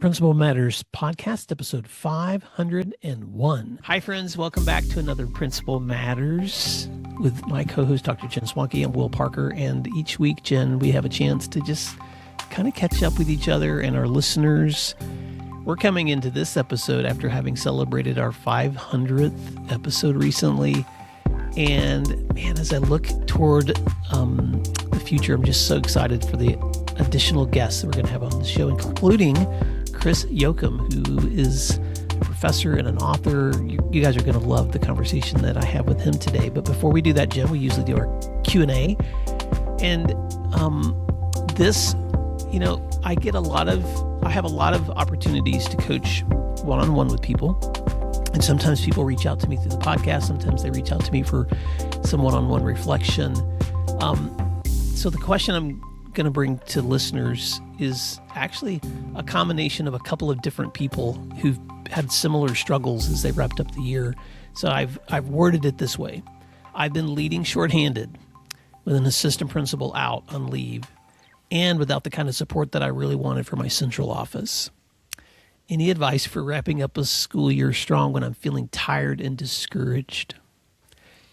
Principal Matters podcast, episode 501. Hi, friends. Welcome back to another Principal Matters with my co-host, Dr. Jen Schwanke and Will Parker. And each week, Jen, we have a chance to just kind of catch up with each other and our listeners. We're coming into this episode after having celebrated our 500th episode recently. And man, as I look toward the future, I'm just so excited for the additional guests that we're going to have on the show, including Chris Jochum, who is a professor and an author. You guys are going to love the conversation that I have with him today. But before we do that, Jen, we usually do our Q&A. And this, I have a lot of opportunities to coach one-on-one with people. And sometimes people reach out to me through the podcast. Sometimes they reach out to me for some one-on-one reflection. So the question I'm going to bring to listeners is actually a combination of a couple of different people who've had similar struggles as they wrapped up the year. So I've worded it this way. I've been leading shorthanded with an assistant principal out on leave and without the kind of support that I really wanted for my central office. Any advice for wrapping up a school year strong when I'm feeling tired and discouraged?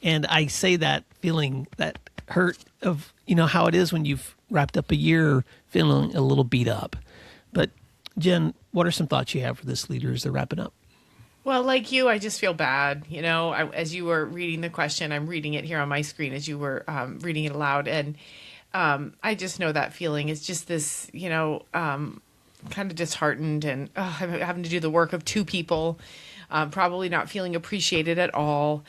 And I say that feeling that hurt of, how it is when you've wrapped up a year feeling a little beat up. But Jen, what are some thoughts you have for this leader as they're wrapping up? Well, like you, I just feel bad. As you were reading the question, I'm reading it here on my screen as you were reading it aloud. And I just know that feeling. It's just this, kind of disheartened and I'm having to do the work of two people, probably not feeling appreciated at all.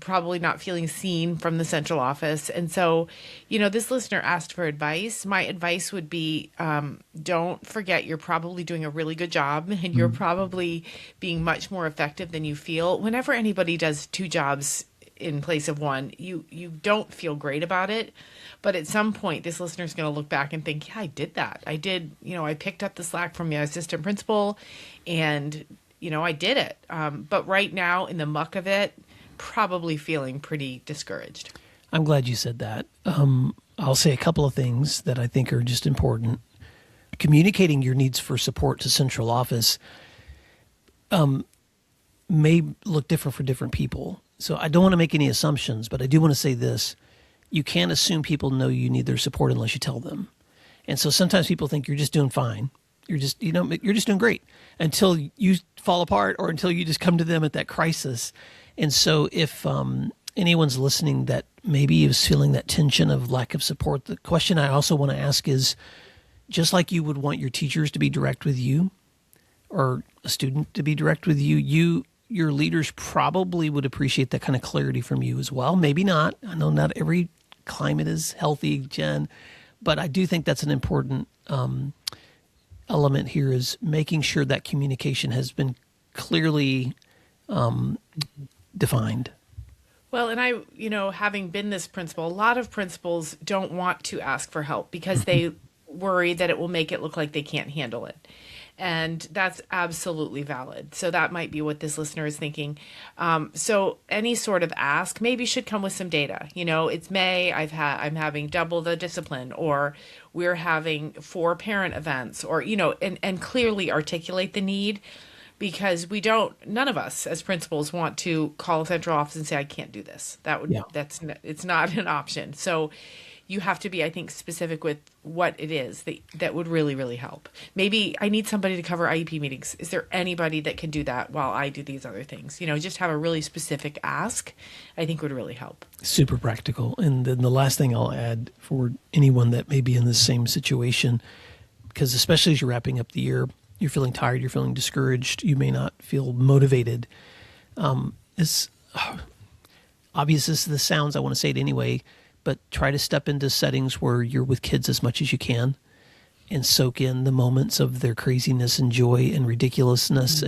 Probably not feeling seen from the central office. And so, this listener asked for advice. My advice would be, don't forget you're probably doing a really good job and you're probably being much more effective than you feel. Whenever anybody does two jobs in place of one, you don't feel great about it. But at some point, this listener is going to look back and think, yeah, I did that. I did, I picked up the slack from my assistant principal and, I did it. But right now in the muck of it, probably feeling pretty discouraged. I'm glad you said that. I'll say a couple of things that I think are just important. Communicating your needs for support to central office may look different for different people. So I don't want to make any assumptions, but I do want to say this. You can't assume people know you need their support unless you tell them. And so sometimes people think you're just doing fine. You're just doing great until you fall apart or until you just come to them at that crisis. And so if anyone's listening that maybe is feeling that tension of lack of support, the question I also want to ask is, just like you would want your teachers to be direct with you or a student to be direct with you, your leaders probably would appreciate that kind of clarity from you as well. Maybe not. I know not every climate is healthy, Jen, but I do think that's an important element here is making sure that communication has been clearly defined. Well, and I, having been this principal, a lot of principals don't want to ask for help because they worry that it will make it look like they can't handle it. And that's absolutely valid. So that might be what this listener is thinking. So any sort of ask maybe should come with some data. It's May, I'm having double the discipline, or we're having 4 parent events, or, and clearly articulate the need. Because none of us as principals want to call a central office and say, I can't do this. It's not an option. So you have to be, I think, specific with what it is that would really, really help. Maybe I need somebody to cover IEP meetings. Is there anybody that can do that while I do these other things? Just have a really specific ask, I think would really help. Super practical. And then the last thing I'll add for anyone that may be in the same situation, because especially as you're wrapping up the year, you're feeling tired, you're feeling discouraged, you may not feel motivated. As obvious as this sounds, I want to say it anyway, but try to step into settings where you're with kids as much as you can and soak in the moments of their craziness and joy and ridiculousness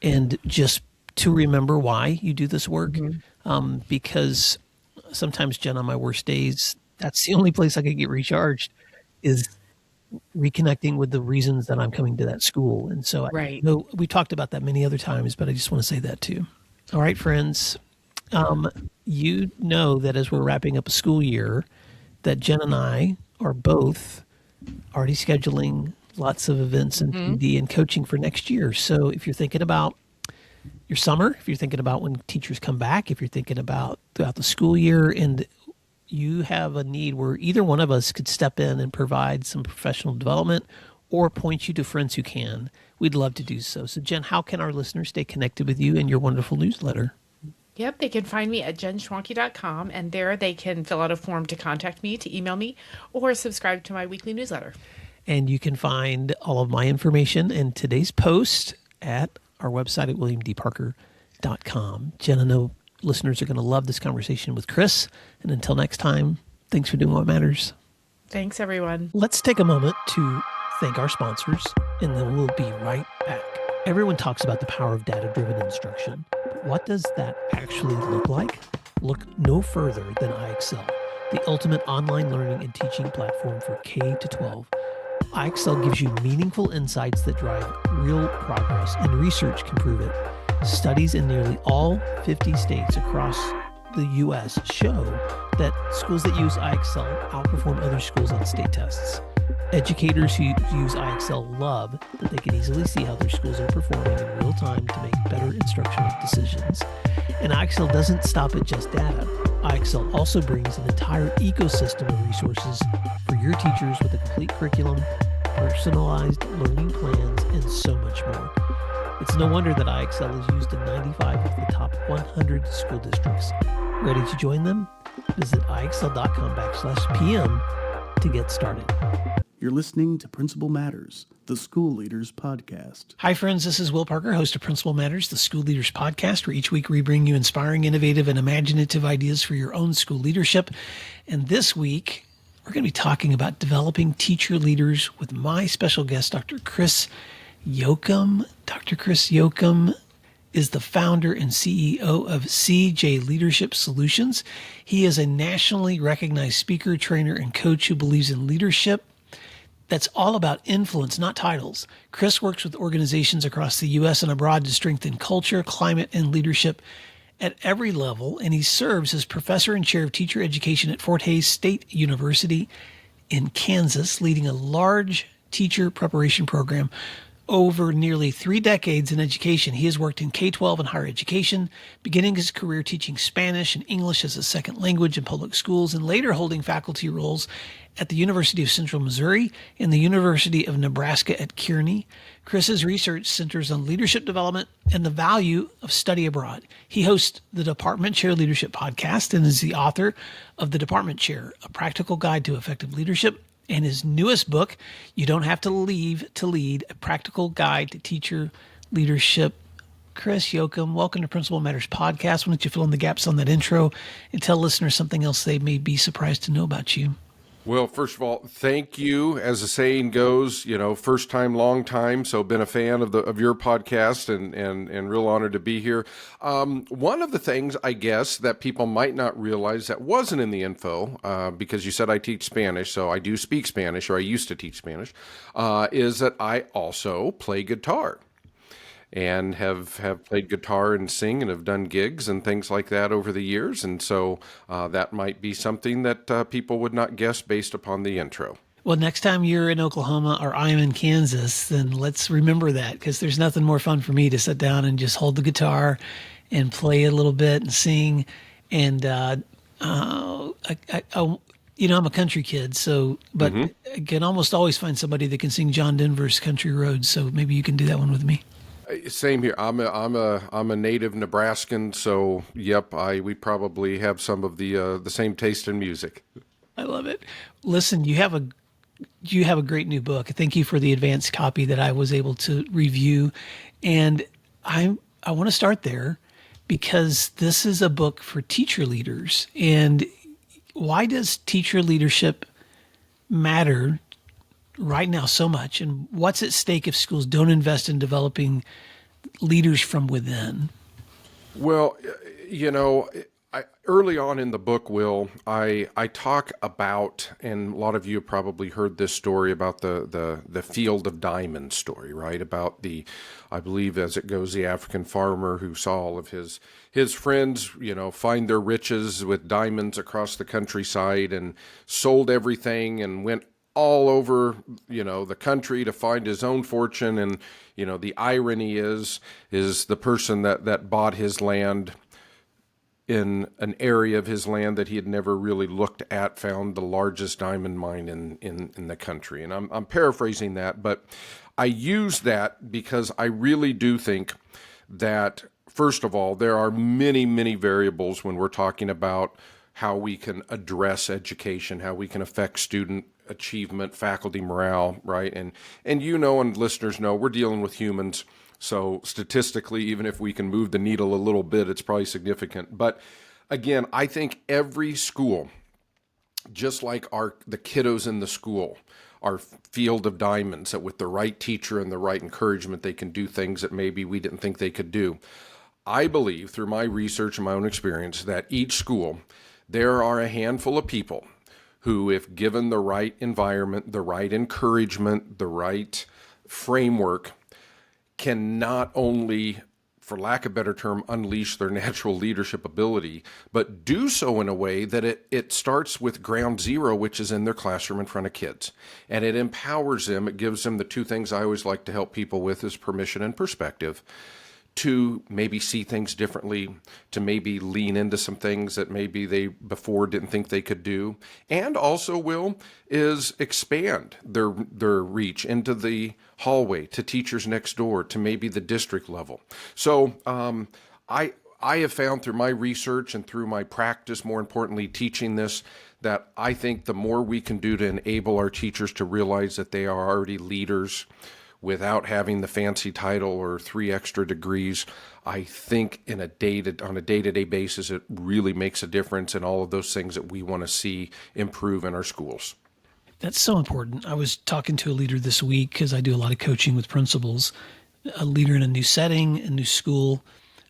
and just to remember why you do this work. Because sometimes, Jen, on my worst days, that's the only place I could get recharged is reconnecting with the reasons that I'm coming to that school. And so I know we talked about that many other times, but I just want to say that too. All right, friends. You know that as we're wrapping up a school year, that Jen and I are both already scheduling lots of events and PD and coaching for next year. So if you're thinking about your summer, if you're thinking about when teachers come back, if you're thinking about throughout the school year, and you have a need where either one of us could step in and provide some professional development or point you to friends who can, we'd love to do so. So Jen, how can our listeners stay connected with you and your wonderful newsletter? Yep, they can find me at jenschwanke.com, and there they can fill out a form to contact me, to email me, or subscribe to my weekly newsletter. And you can find all of my information in today's post at our website at williamdparker.com. Jen, I know listeners are going to love this conversation with Chris. And until next time, thanks for doing what matters. Thanks, everyone. Let's take a moment to thank our sponsors, and then we'll be right back. Everyone talks about the power of data-driven instruction. But what does that actually look like? Look no further than iExcel, the ultimate online learning and teaching platform for K-12. iExcel gives you meaningful insights that drive real progress, and research can prove it. Studies in nearly all 50 states across the U.S. show that schools that use iExcel outperform other schools on state tests. Educators who use iExcel love that they can easily see how their schools are performing in real time to make better instructional decisions. And iExcel doesn't stop at just data. iExcel also brings an entire ecosystem of resources for your teachers with a complete curriculum, personalized learning plans, and so much more. It's no wonder that iExcel is used in 95 of the top 100 school districts. Ready to join them? Visit iexcel.com/PM to get started. You're listening to Principal Matters, the School Leaders Podcast. Hi, friends. This is Will Parker, host of Principal Matters, the School Leaders Podcast, where each week we bring you inspiring, innovative, and imaginative ideas for your own school leadership. And this week, we're going to be talking about developing teacher leaders with my special guest, Dr. Chris Jochum. Dr. Chris Jochum is the founder and CEO of CJ Leadership Solutions. He is a nationally recognized speaker, trainer, and coach who believes in leadership that's all about influence, not titles. Chris works with organizations across the U.S. and abroad to strengthen culture, climate, and leadership at every level, and he serves as professor and chair of teacher education at Fort Hays State University in Kansas, leading a large teacher preparation program. Over nearly 3 decades in education, he has worked in K-12 and higher education, beginning his career teaching Spanish and English as a second language in public schools, and later holding faculty roles at the University of Central Missouri and the University of Nebraska at Kearney. Chris's research centers on leadership development and the value of study abroad. He hosts the Department Chair Leadership Podcast and is the author of The Department Chair, A Practical Guide to Effective Leadership, and his newest book, You Don't Have to Leave to Lead, A Practical Guide to Teacher Leadership. Chris Jochum, welcome to Principal Matters Podcast. Why don't you fill in the gaps on that intro and tell listeners something else they may be surprised to know about you? Well, first of all, thank you. As the saying goes, first time, long time. So been a fan of your podcast and real honored to be here. One of the things, I guess, that people might not realize that wasn't in the info, because you said I teach Spanish, so I do speak Spanish, or I used to teach Spanish, is that I also play guitar. And have played guitar and sing and have done gigs and things like that over the years. And so that might be something that people would not guess based upon the intro. Well, next time you're in Oklahoma or I'm in Kansas, then let's remember that, because there's nothing more fun for me to sit down and just hold the guitar and play a little bit and sing. And, I'm a country kid, but I can almost always find somebody that can sing John Denver's Country Roads. So maybe you can do that one with me. Same here. I'm a native Nebraskan, so yep, we probably have some of the same taste in music. I love it. Listen, you have a great new book. Thank you for the advanced copy that I was able to review, and I want to start there because this is a book for teacher leaders. And why does teacher leadership matter right now so much, and what's at stake if schools don't invest in developing leaders from within? Well, early on in the book, Will, I talk about, and a lot of you have probably heard this story about the field of diamonds story, right? About I believe as it goes, the African farmer who saw all of his friends, find their riches with diamonds across the countryside and sold everything and went all over, the country to find his own fortune. And, the irony is the person that bought his land in an area of his land that he had never really looked at found the largest diamond mine in the country. And I'm paraphrasing that, but I use that because I really do think that, first of all, there are many, many variables when we're talking about how we can address education, how we can affect student achievement, faculty morale, right? And and listeners know, we're dealing with humans. So statistically, even if we can move the needle a little bit, it's probably significant. But again, I think every school, just like the kiddos in the school, our field of diamonds, that with the right teacher and the right encouragement, they can do things that maybe we didn't think they could do. I believe, through my research and my own experience, that each school, there are a handful of people who, if given the right environment, the right encouragement, the right framework, can not only, for lack of a better term, unleash their natural leadership ability, but do so in a way that it starts with ground zero, which is in their classroom in front of kids. And it empowers them. It gives them the two things I always like to help people with is permission and perspective, to maybe see things differently, to maybe lean into some things that maybe they before didn't think they could do. And also is expand their reach into the hallway, to teachers next door, to maybe the district level. So I have found through my research and through my practice, more importantly, teaching this, that I think the more we can do to enable our teachers to realize that they are already leaders without having the fancy title or 3 extra degrees, I think on a day-to-day basis, it really makes a difference in all of those things that we want to see improve in our schools. That's so important. I was talking to a leader this week because I do a lot of coaching with principals, a leader in a new setting, a new school,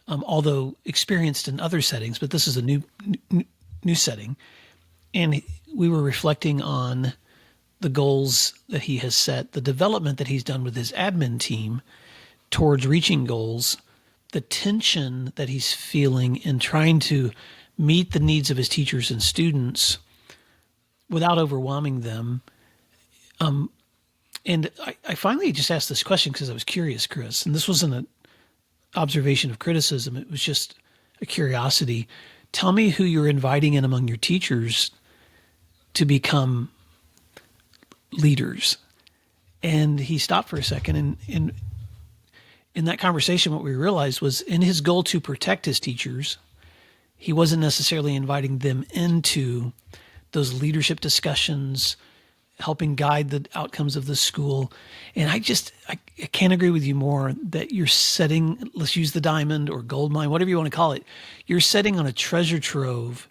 although experienced in other settings, but this is a new setting. And we were reflecting on the goals that he has set, the development that he's done with his admin team towards reaching goals, the tension that he's feeling in trying to meet the needs of his teachers and students without overwhelming them. And I finally just asked this question because I was curious, Chris, and this wasn't an observation of criticism. It was just a curiosity. Tell me who you're inviting in among your teachers to become leaders. And he stopped for a second. And in that conversation, what we realized was, in his goal to protect his teachers, he wasn't necessarily inviting them into those leadership discussions, helping guide the outcomes of the school. And I can't agree with you more that you're setting, let's use the diamond or gold mine, whatever you want to call it, you're setting on a treasure trove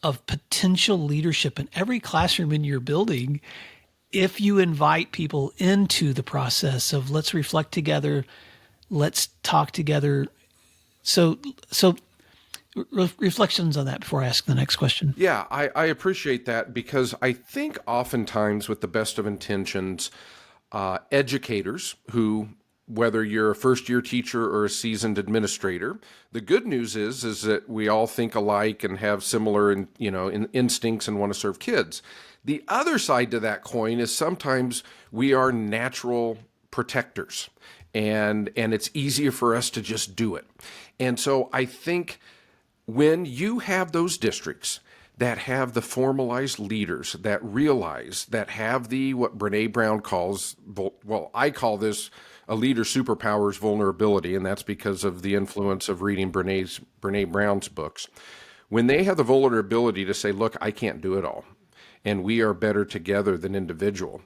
of potential leadership in every classroom in your building if you invite people into the process of let's reflect together, let's talk together. So reflections on that before I ask the next question. Yeah, I appreciate that, because I think oftentimes, with the best of intentions, educators who, whether you're a first-year teacher or a seasoned administrator, the good news is that we all think alike and have similar instincts and want to serve kids. The other side to that coin is sometimes we are natural protectors, and it's easier for us to just do it. And so I think when you have those districts that have the formalized leaders that realize, that have what Brene Brown calls, I call this a leader's superpower's vulnerability, and that's because of the influence of reading Brene Brown's books. When they have the vulnerability to say, look, I can't do it all, and we are better together than individual,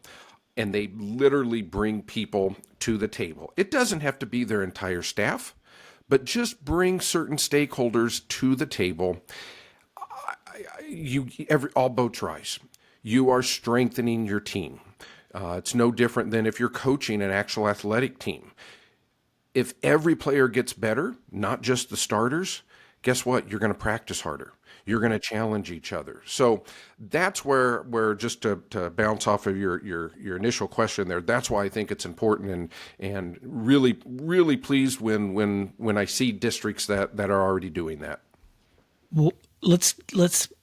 and they literally bring people to the table. It doesn't have to be their entire staff, but just bring certain stakeholders to the table. All boats rise. You are strengthening your team. It's no different than if you're coaching an actual athletic team. If every player gets better, not just the starters, guess what? You're going to practice harder. You're going to challenge each other. So that's where just to bounce off of your initial question there, that's why I think it's important, and really, really pleased when I see districts that are already doing that. Well, let's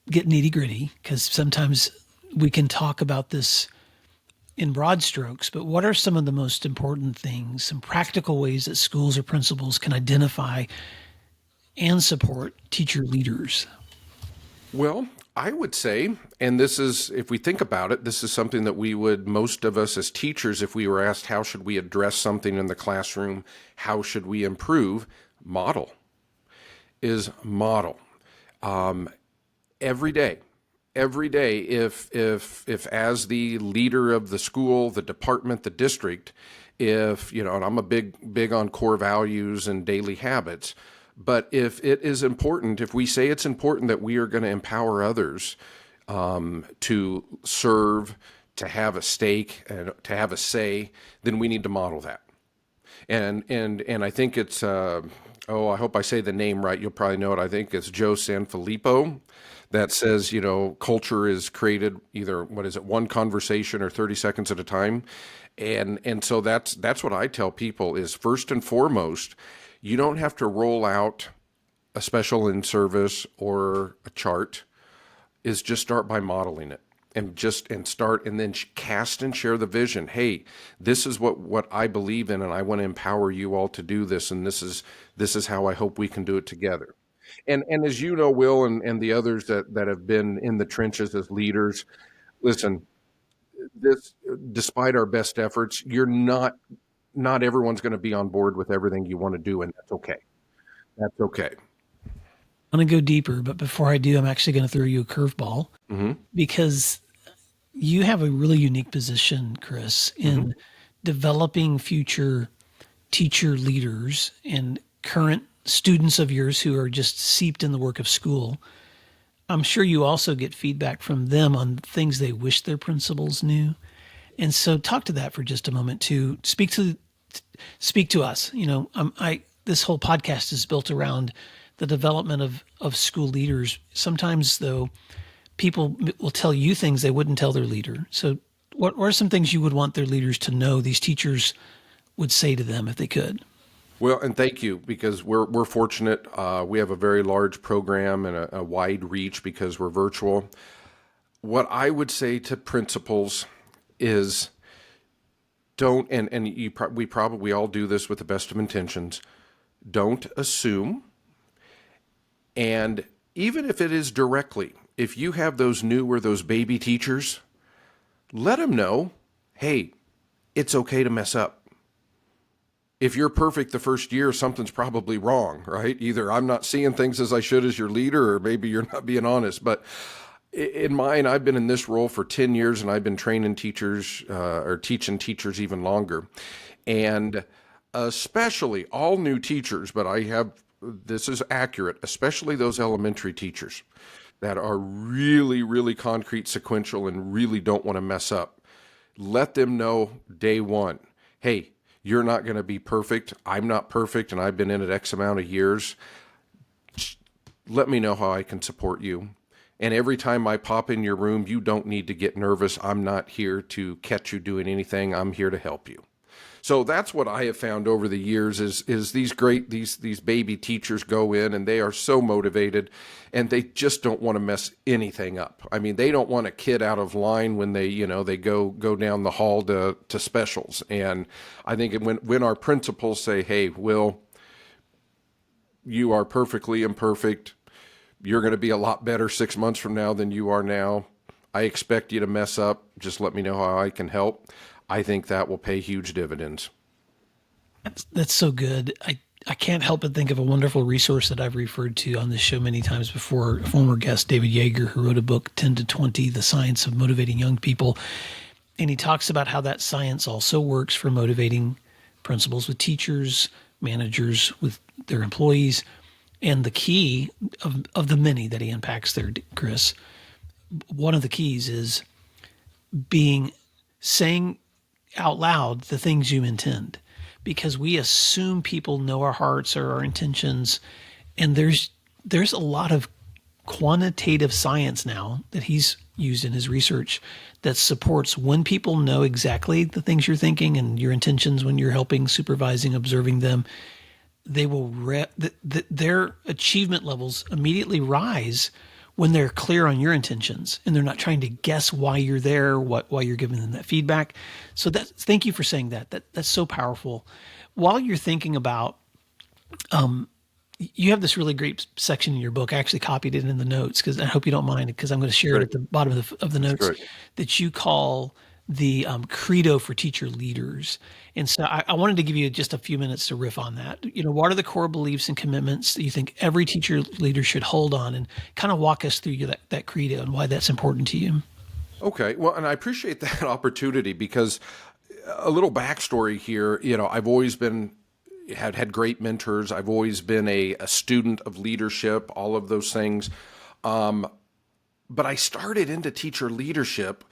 get nitty gritty, because sometimes we can talk about this in broad strokes, but what are some of the most important things, some practical ways that schools or principals can identify and support teacher leaders? Well, I would say, and this is, if we think about it, this is something that most of us as teachers, if we were asked, how should we address something in the classroom? How should we improve? Model. Every day, if as the leader of the school, the department, the district, and I'm a big on core values and daily habits, but if it is important, if we say it's important that we are going to empower others to serve, to have a stake, and to have a say, then we need to model that. And I think it's I hope I say the name right. You'll probably know it. I think it's Joe Sanfilippo that says, culture is created either, one conversation or 30 seconds at a time. And so that's what I tell people is, first and foremost, you don't have to roll out a special in service or a chart. Is just start by modeling it. And start and then cast and share the vision. Hey, this is what I believe in, and I want to empower you all to do this, and this is how I hope we can do it together. And as you know, Will, and the others that have been in the trenches as leaders, listen, this, despite our best efforts, not everyone's going to be on board with everything you want to do, and that's okay. That's okay. I'm going to go deeper, but before I do, I'm actually going to throw you a curveball because you have a really unique position, Chris, in developing future teacher leaders and current students of yours who are just seeped in the work of school. I'm sure you also get feedback from them on things they wish their principals knew. And so talk to that for just a moment to speak to us. This whole podcast is built around the development of school leaders. Sometimes, though, people will tell you things they wouldn't tell their leader. So what are some things you would want their leaders to know these teachers would say to them if they could? Well, and thank you, because we're fortunate. We have a very large program and a wide reach because we're virtual. What I would say to principals is don't, we probably all do this with the best of intentions, don't assume. And even if it is directly, if you have those new or those baby teachers, let them know, hey, it's okay to mess up. If you're perfect the first year, something's probably wrong, right? Either I'm not seeing things as I should as your leader, or maybe you're not being honest. But in mine, I've been in this role for 10 years, and I've been training teachers or teaching teachers even longer. And especially all new teachers, but this is accurate, especially those elementary teachers that are really, really concrete, sequential, and really don't want to mess up. Let them know day one, hey, you're not going to be perfect. I'm not perfect, and I've been in it X amount of years. Let me know how I can support you. And every time I pop in your room, you don't need to get nervous. I'm not here to catch you doing anything. I'm here to help you. So that's what I have found over the years is these baby teachers go in and they are so motivated and they just don't want to mess anything up. I mean, they don't want a kid out of line when they go down the hall to specials. And I think when our principals say, hey, Will, you are perfectly imperfect. You're going to be a lot better 6 months from now than you are now. I expect you to mess up. Just let me know how I can help. I think that will pay huge dividends. That's so good. I can't help but think of a wonderful resource that I've referred to on this show many times before. Former guest David Yeager, who wrote a book, 10 to 20, The Science of Motivating Young People. And he talks about how that science also works for motivating principals with teachers, managers with their employees. And the key of the many that he unpacks there, Chris, one of the keys is saying out loud the things you intend, because we assume people know our hearts or our intentions. And there's a lot of quantitative science now that he's used in his research that supports when people know exactly the things you're thinking and your intentions when you're helping, supervising, observing them, they will their achievement levels immediately rise when they're clear on your intentions and they're not trying to guess why you're there, why you're giving them that feedback. So thank you for saying that. That's so powerful. While you're thinking about, you have this really great section in your book. I actually copied it in the notes because I hope you don't mind, because I'm going to share it at the bottom of the notes that you call the credo for teacher leaders. And so I wanted to give you just a few minutes to riff on that. What are the core beliefs and commitments that you think every teacher leader should hold on, and kind of walk us through that credo and why that's important to you? Okay. Well, and I appreciate that opportunity, because a little backstory here, I've always been had great mentors. I've always been a student of leadership, all of those things. But I started into teacher leadership.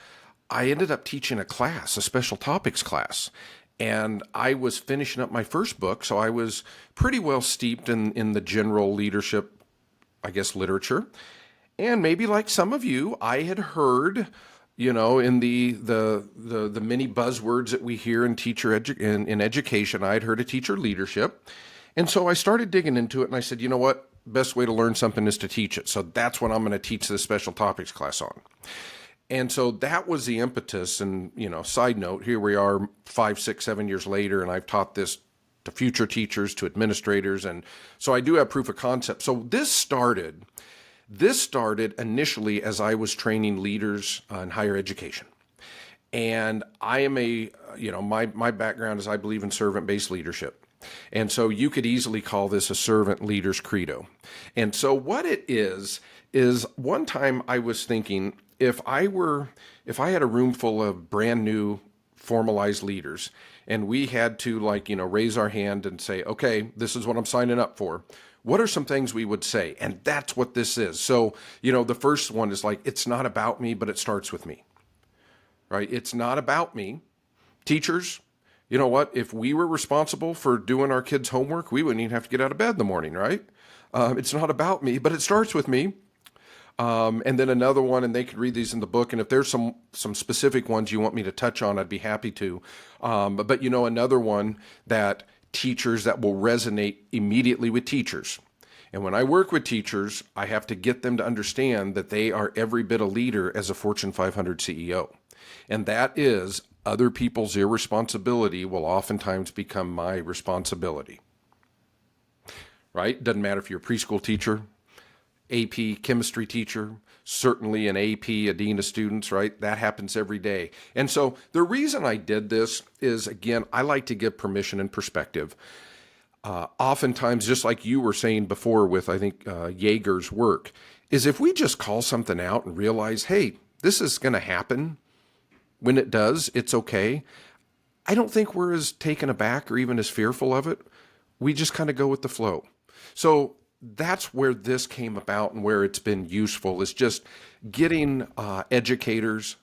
I ended up teaching a special topics class, and I was finishing up my first book. So I was pretty well steeped in the general leadership, I guess, literature. And maybe like some of you, I had heard, in the many buzzwords that we hear in in education, I had heard of teacher leadership. And so I started digging into it, and I said, you know what? Best way to learn something is to teach it. So that's what I'm going to teach this special topics class on. And so that was the impetus. And, side note, here we are 5, 6, 7 years later, and I've taught this to future teachers, to administrators. And so I do have proof of concept. So this started initially as I was training leaders in higher education. And I am my background is I believe in servant-based leadership. And so you could easily call this a servant leader's credo. And so what it is one time I was thinking, if I had a room full of brand new formalized leaders, and we had to raise our hand and say, okay, this is what I'm signing up for, what are some things we would say? And that's what this is. So, the first one is it's not about me, but it starts with me, right? It's not about me. Teachers, you know what? If we were responsible for doing our kids' homework, we wouldn't even have to get out of bed in the morning, right? It's not about me, but it starts with me. And then another one, and they could read these in the book. And if there's some specific ones you want me to touch on, I'd be happy to. But another one that will resonate immediately with teachers. And when I work with teachers, I have to get them to understand that they are every bit a leader as a Fortune 500 CEO. And that is, other people's irresponsibility will oftentimes become my responsibility. Right? Doesn't matter if you're a preschool teacher, AP chemistry teacher, certainly an AP, a dean of students, right? That happens every day. And so the reason I did this is, again, I like to give permission and perspective. Oftentimes, just like you were saying before with, I think, Yeager's work, is if we just call something out and realize, hey, this is going to happen. When it does, it's okay. I don't think we're as taken aback or even as fearful of it. We just kind of go with the flow. So that's where this came about, and where it's been useful is just getting educators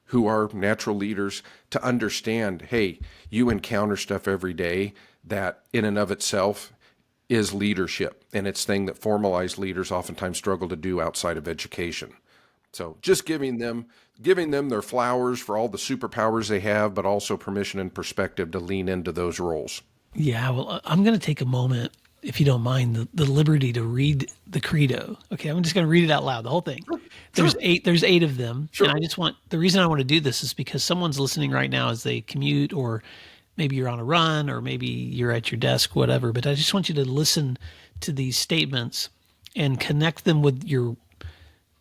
who are natural leaders to understand, hey, you encounter stuff every day that in and of itself is leadership. And it's thing that formalized leaders oftentimes struggle to do outside of education. So just giving them their flowers for all the superpowers they have, but also permission and perspective to lean into those roles. Yeah, well, I'm going to take a moment, if you don't mind, the liberty to read the credo. Okay, I'm just going to read it out loud, the whole thing. Sure. There's eight of them. Sure. And the reason I want to do this is because someone's listening right now as they commute, or maybe you're on a run, or maybe you're at your desk, whatever. But I just want you to listen to these statements and connect them with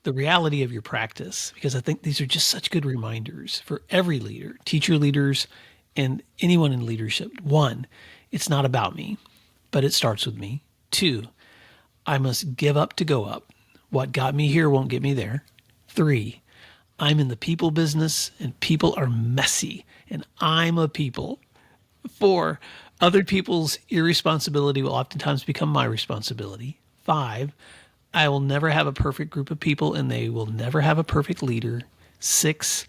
the reality of your practice, because I think these are just such good reminders for every leader, teacher leaders, and anyone in leadership. 1, it's not about me, but it starts with me. 2, I must give up to go up. What got me here won't get me there. 3, I'm in the people business, and people are messy, and I'm a people. 4, other people's irresponsibility will oftentimes become my responsibility. 5, I will never have a perfect group of people, and they will never have a perfect leader. 6,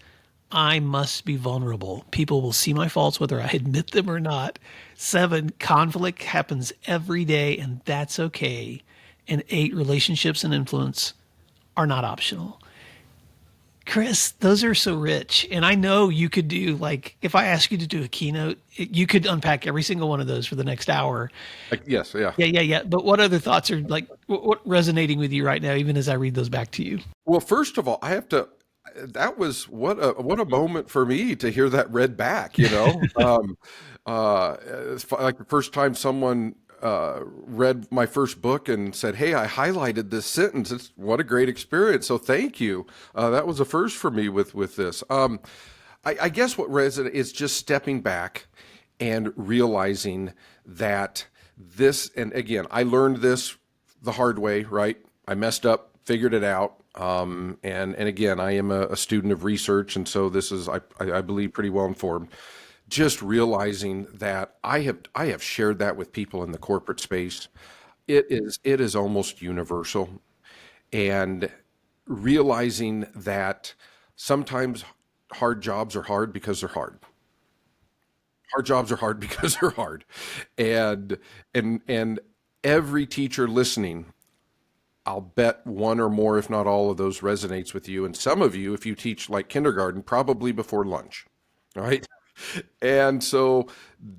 I must be vulnerable. People will see my faults whether I admit them or not. 7, conflict happens every day, and that's okay. And 8, relationships and influence are not optional. Chris, those are so rich. And I know you could do, like, if I ask you to do a keynote, you could unpack every single one of those for the next hour. Like, yes, yeah. Yeah. But what other thoughts are like what resonating with you right now, even as I read those back to you? Well, first of all, I have to. That was what a moment for me to hear that read back. It's like the first time someone read my first book and said, "Hey, I highlighted this sentence." What a great experience! So thank you. That was a first for me with this. I guess what resonates is just stepping back and realizing that this. And again, I learned this the hard way. Right? I messed up, figured it out. And again, I am a student of research, and so this is, I believe, pretty well informed. Just realizing that I have shared that with people in the corporate space. It is almost universal, and realizing that sometimes hard jobs are hard because they're hard. Hard jobs are hard because they're hard, and every teacher listening, I'll bet one or more, if not all of those resonates with you. And some of you, if you teach like kindergarten, probably before lunch, right? And so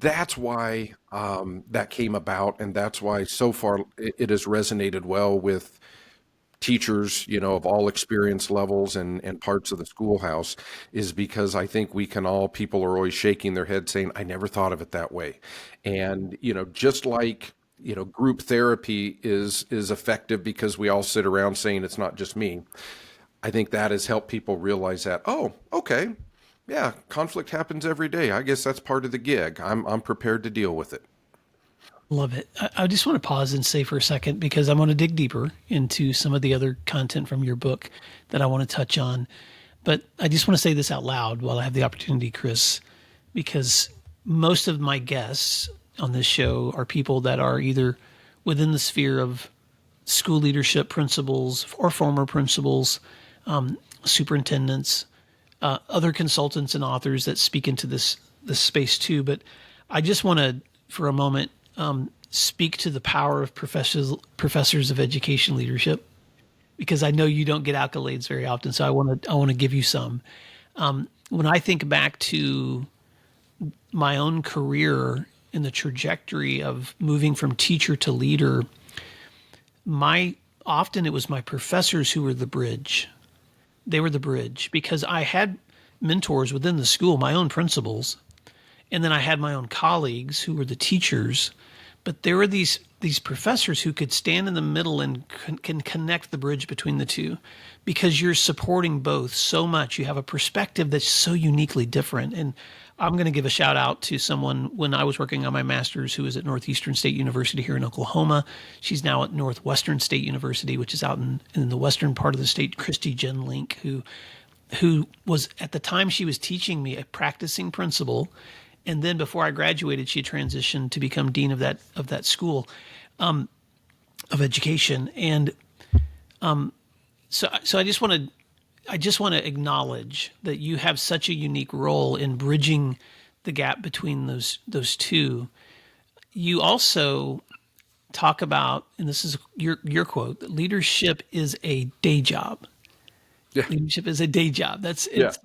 that's why that came about. And that's why so far it has resonated well with teachers, of all experience levels and parts of the schoolhouse, is because I think people are always shaking their head saying, I never thought of it that way. And, just like, group therapy is effective because we all sit around saying it's not just me. I think that has helped people realize that, oh, okay, yeah, conflict happens every day. I guess that's part of the gig. I'm prepared to deal with it. Love it. I just want to pause and say for a second, because I want to dig deeper into some of the other content from your book that I want to touch on. But I just want to say this out loud while I have the opportunity, Chris, because most of my guests on this show are people that are either within the sphere of school leadership, principals or former principals, superintendents, other consultants and authors that speak into this space too. But I just want to, for a moment, speak to the power of professors of education leadership, because I know you don't get accolades very often. So I want to give you some. When I think back to my own career in the trajectory of moving from teacher to leader, often it was my professors who were the bridge. They were the bridge because I had mentors within the school, my own principals, and then I had my own colleagues who were the teachers. But there were these professors who could stand in the middle and can connect the bridge between the two, because you're supporting both so much. You have a perspective that's so uniquely different. And I'm going to give a shout out to someone when I was working on my master's who was at Northeastern State University here in Oklahoma. She's now at Northwestern State University, which is out in the western part of the state, Jen Schwanke, who was, at the time she was teaching me, a practicing principal. And then before I graduated, she transitioned to become dean of that school of education. And so I just want to acknowledge that you have such a unique role in bridging the gap between those two. You also talk about, and this is your quote, that leadership is a day job. Yeah. Leadership is a day job.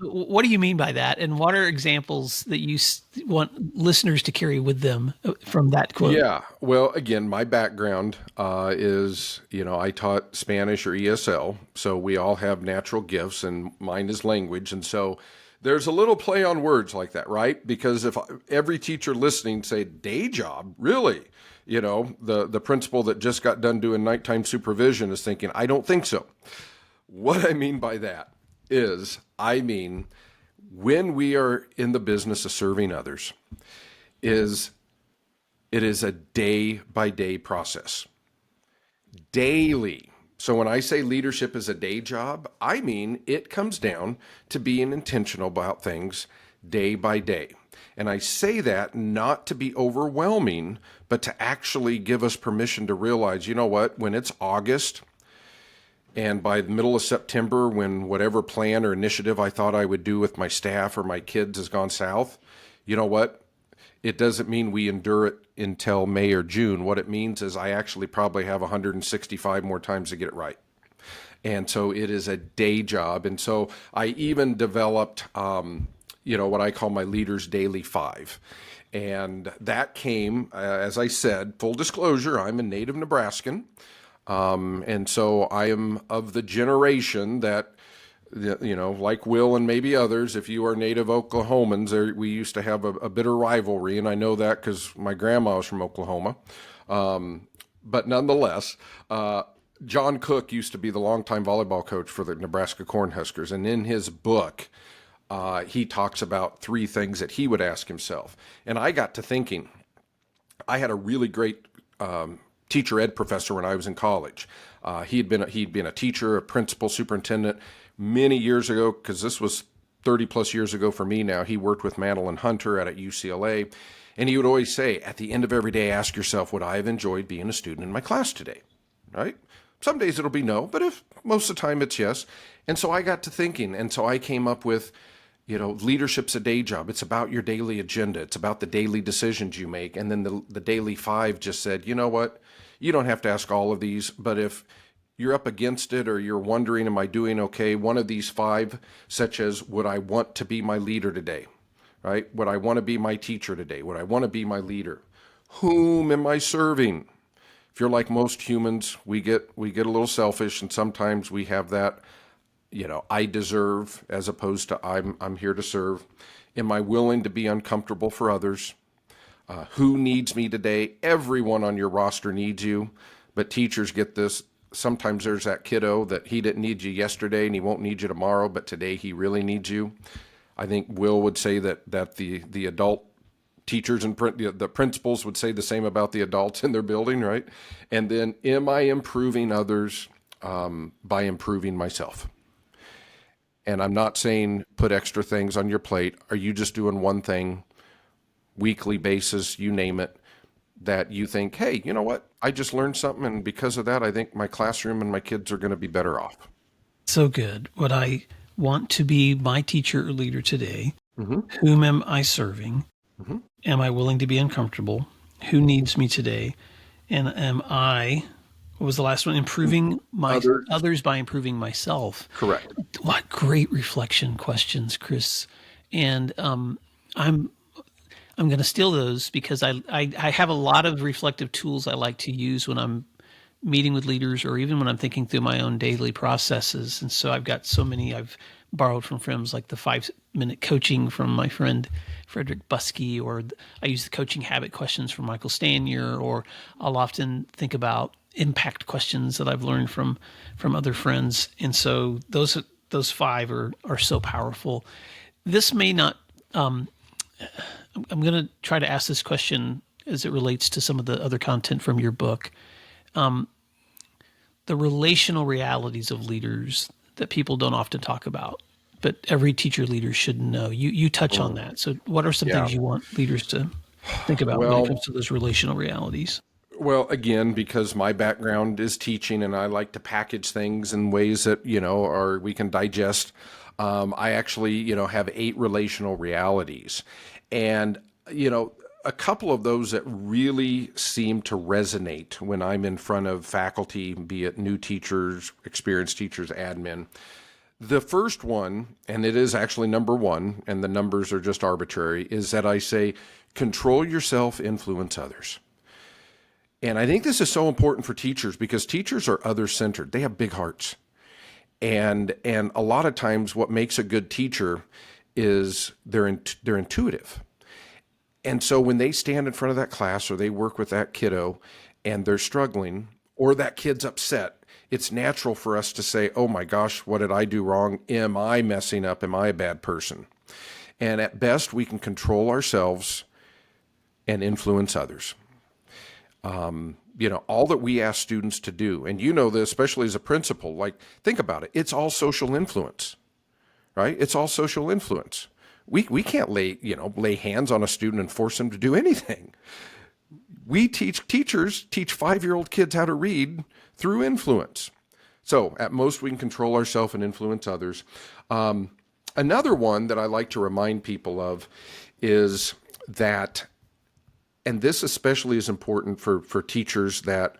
What do you mean by that? And what are examples that you want listeners to carry with them from that quote? Yeah. Well, again, my background is, I taught Spanish or ESL. So we all have natural gifts, and mine is language. And so there's a little play on words like that, right? Because if every teacher listening say day job, really? The principal that just got done doing nighttime supervision is thinking, I don't think so. What I mean by that is, when we are in the business of serving others, it is a day-by-day process. Daily. So when I say leadership is a day job, I mean it comes down to being intentional about things day by day. And I say that not to be overwhelming, but to actually give us permission to realize, when it's August, and by the middle of September, when whatever plan or initiative I thought I would do with my staff or my kids has gone south, you know what? It doesn't mean we endure it until May or June. What it means is I actually probably have 165 more times to get it right. And so it is a day job. And so I even developed, what I call my Leaders Daily 5. And that came, as I said, full disclosure, I'm a native Nebraskan. And so I am of the generation that, like Will and maybe others, if you are native Oklahomans, we used to have a bitter rivalry. And I know that because my grandma was from Oklahoma. But nonetheless, John Cook used to be the longtime volleyball coach for the Nebraska Cornhuskers. And in his book, he talks about 3 things that he would ask himself. And I got to thinking, I had a really great teacher ed professor when I was in college. He'd been a teacher, a principal, superintendent many years ago, because this was 30 plus years ago for me now. He worked with Mantle and Hunter at UCLA. And he would always say, at the end of every day, ask yourself, would I have enjoyed being a student in my class today? Right? Some days it'll be no, but if most of the time it's yes. And so I got to thinking, and so I came up with, leadership's a day job. It's about your daily agenda. It's about the daily decisions you make. And then the daily 5 just said, you know what? You don't have to ask all of these, but if you're up against it or you're wondering, am I doing okay? One of these 5, such as, would I want to be my leader today? Right? Would I want to be my teacher today? Would I want to be my leader? Whom am I serving? If you're like most humans, we get a little selfish, and sometimes we have that, I deserve as opposed to I'm here to serve. Am I willing to be uncomfortable for others? Who needs me today? Everyone on your roster needs you, but teachers get this. Sometimes there's that kiddo that he didn't need you yesterday and he won't need you tomorrow, but today he really needs you. I think Will would say that the adult teachers and the principals would say the same about the adults in their building, right? And then, am I improving others by improving myself? And I'm not saying put extra things on your plate. Are you just doing one thing, weekly basis, you name it, that you think, hey, you know what? I just learned something, and because of that, I think my classroom and my kids are going to be better off. So good. Would I want to be my teacher or leader today? Mm-hmm. Whom am I serving? Mm-hmm. Am I willing to be uncomfortable? Who needs me today? And am I, what was the last one? Improving others by improving myself. Correct. What great reflection questions, Chris. And I'm going to steal those because I have a lot of reflective tools I like to use when I'm meeting with leaders or even when I'm thinking through my own daily processes. And so I've got so many I've borrowed from friends, like the 5-minute coaching from my friend Frederick Buskey, or I use the coaching habit questions from Michael Stanier, or I'll often think about impact questions that I've learned from other friends. And so those 5 are so powerful. This may not, I'm going to try to ask this question as it relates to some of the other content from your book. The relational realities of leaders that people don't often talk about, but every teacher leader should know. You touch on that. So what are some things you want leaders to think about when it comes to those relational realities? Well, again, because my background is teaching and I like to package things in ways that, we can digest. I actually, have 8 relational realities. And, a couple of those that really seem to resonate when I'm in front of faculty, be it new teachers, experienced teachers, admin. The first one, and it is actually number 1, and the numbers are just arbitrary, is that I say, control yourself, influence others. And I think this is so important for teachers because teachers are other-centered. They have big hearts. And a lot of times what makes a good teacher is they're intuitive. And so when they stand in front of that class or they work with that kiddo and they're struggling or that kid's upset, it's natural for us to say, oh my gosh, what did I do wrong? Am I messing up? Am I a bad person? And at best, we can control ourselves and influence others. All that we ask students to do, and this, especially as a principal, like think about it. It's all social influence, right? It's all social influence. We can't lay hands on a student and force them to do anything. Teachers teach 5-year-old kids how to read through influence. So at most we can control ourselves and influence others. Another one that I like to remind people of is that, and this especially is important for teachers that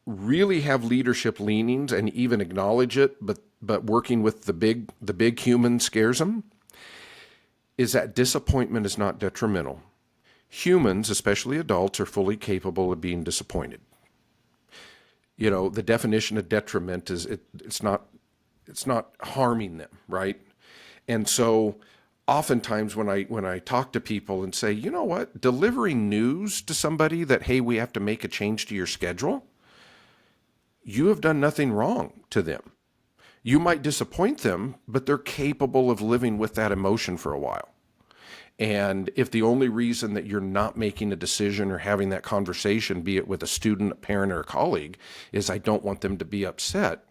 really have leadership leanings and even acknowledge it, but working with the big human scares them, is that disappointment is not detrimental. Humans, especially adults, are fully capable of being disappointed. The definition of detriment is it's not harming them, right? And so oftentimes when I talk to people and say, you know what, delivering news to somebody that, hey, we have to make a change to your schedule, you have done nothing wrong to them. You might disappoint them, but they're capable of living with that emotion for a while. And if the only reason that you're not making a decision or having that conversation, be it with a student, a parent, or a colleague, is I don't want them to be upset,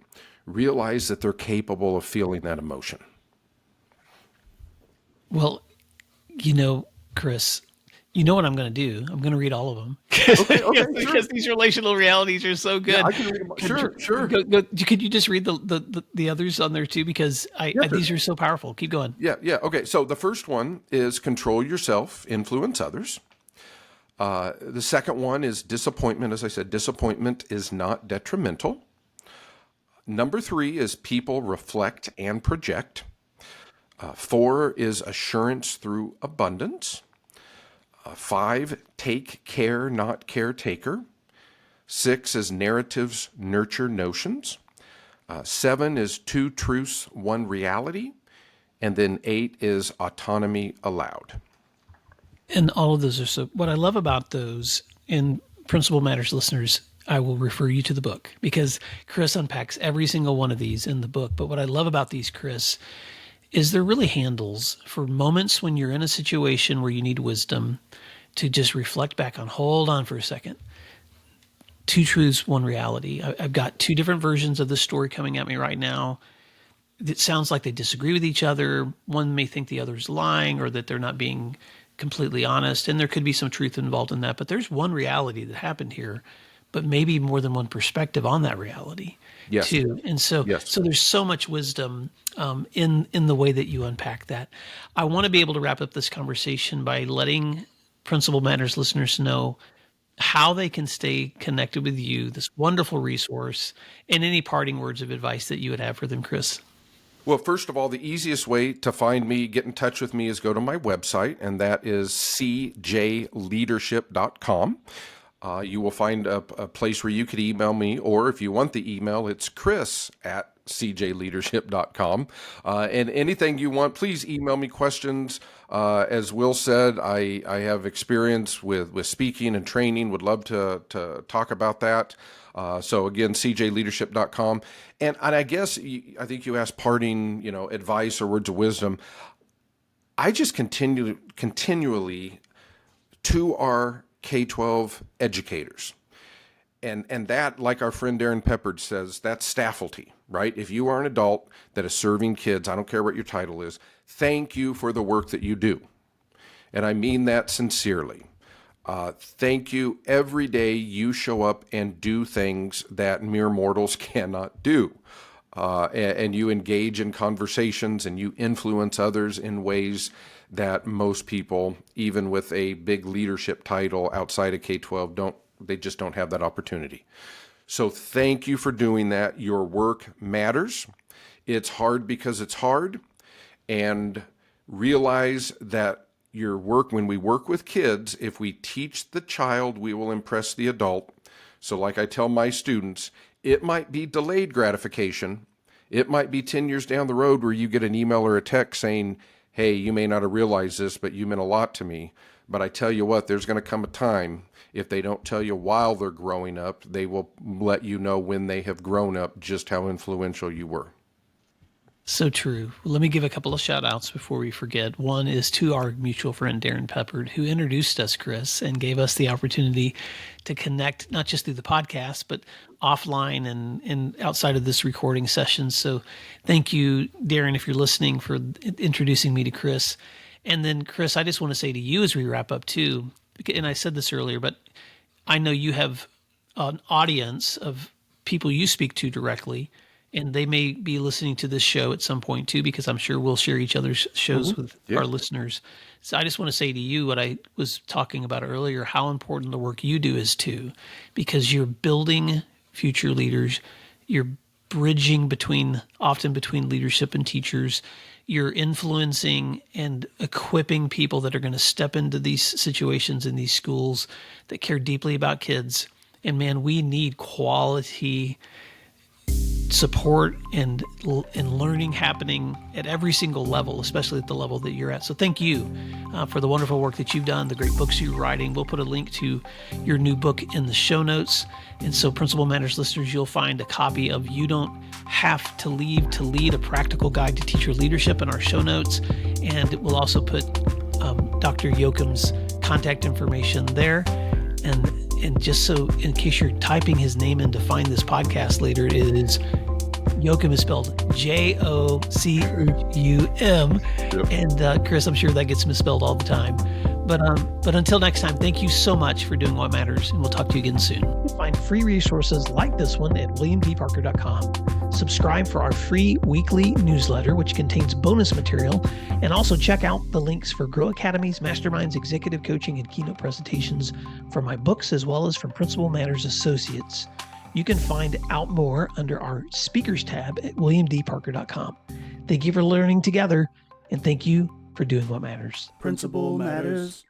realize that they're capable of feeling that emotion. Well, Chris, you know what I'm going to do? I'm going to read all of them. Because these relational realities are so good. Yeah, I can read them. Sure. Could you just read the others on there too? Because these are so powerful. Keep going. Yeah. Okay. So the first one is control yourself, influence others. The second one is disappointment. As I said, disappointment is not detrimental. Number 3 is people reflect and project. 4 is assurance through abundance. 5, take care, not caretaker. 6 is narratives nurture notions. 7 is 2 truths, 1 reality. And then 8 is autonomy allowed. And all of those are so, what I love about those, in Principal Matters listeners, I will refer you to the book because Chris unpacks every single one of these in the book. But what I love about these, Chris, is they're really handles for moments when you're in a situation where you need wisdom to just reflect back on, hold on for a second. 2 truths, 1 reality. I've got 2 different versions of the story coming at me right now. It sounds like they disagree with each other. One may think the other's lying or that they're not being completely honest. And there could be some truth involved in that. But there's 1 reality that happened here, but maybe more than 1 perspective on that reality. Yes. Too. And so there's so much wisdom in the way that you unpack that. I want to be able to wrap up this conversation by letting Principal Matters listeners know how they can stay connected with you, this wonderful resource, and any parting words of advice that you would have for them, Chris. Well, first of all, the easiest way to find me, get in touch with me, is go to my website, and that is cjleadership.com. You will find a place where you could email me, or if you want the email, it's chris@cjleadership.com. And anything you want, please email me questions. As Will said, I have experience with speaking and training, would love to talk about that. So again, cjleadership.com. And I guess, I think you asked parting, advice or words of wisdom. I just continually to our K-12 educators. And that, like our friend Darren Peppard says, that's staffalty, right? If you are an adult that is serving kids, I don't care what your title is, thank you for the work that you do. And I mean that sincerely. Thank you. Every day you show up and do things that mere mortals cannot do. And you engage in conversations and you influence others in ways that most people, even with a big leadership title outside of K-12, they just don't have that opportunity. So thank you for doing that. Your work matters. It's hard because it's hard. And realize that your work, when we work with kids, if we teach the child, we will impress the adult. So like I tell my students, it might be delayed gratification. It might be 10 years down the road where you get an email or a text saying, hey, you may not have realized this, but you meant a lot to me. But I tell you what, there's going to come a time, if they don't tell you while they're growing up, they will let you know when they have grown up just how influential you were. So true. Well, let me give a couple of shout outs before we forget. One is to our mutual friend, Darren Peppard, who introduced us, Chris, and gave us the opportunity to connect, not just through the podcast, but offline and outside of this recording session. So thank you, Darren, if you're listening, for introducing me to Chris. And then, Chris, I just want to say to you as we wrap up too, and I said this earlier, but I know you have an audience of people you speak to directly, and they may be listening to this show at some point too, because I'm sure we'll share each other's shows with our listeners. So I just want to say to you what I was talking about earlier, how important the work you do is too, because you're building future leaders. You're bridging often between leadership and teachers. You're influencing and equipping people that are going to step into these situations in these schools that care deeply about kids. And man, we need quality support and learning happening at every single level, especially at the level that you're at. So thank you for the wonderful work that you've done, the great books you're writing. We'll put a link to your new book in the show notes. And so Principal Matters listeners, you'll find a copy of You Don't Have to Leave to Lead, a practical guide to teacher leadership in our show notes. And we'll also put Dr. Jochum's contact information there. And just so in case you're typing his name in to find this podcast later, it is Jochum is spelled Jochum. Yep. And Chris, I'm sure that gets misspelled all the time. But until next time, thank you so much for doing what matters, and we'll talk to you again soon. You'll find free resources like this one at williamdparker.com. Subscribe for our free weekly newsletter, which contains bonus material, and also check out the links for Grow Academies, Masterminds, Executive Coaching, and Keynote presentations from my books, as well as from Principal Matters Associates. You can find out more under our speakers tab at williamdparker.com. Thank you for learning together, and thank you for doing what matters. Principal Matters.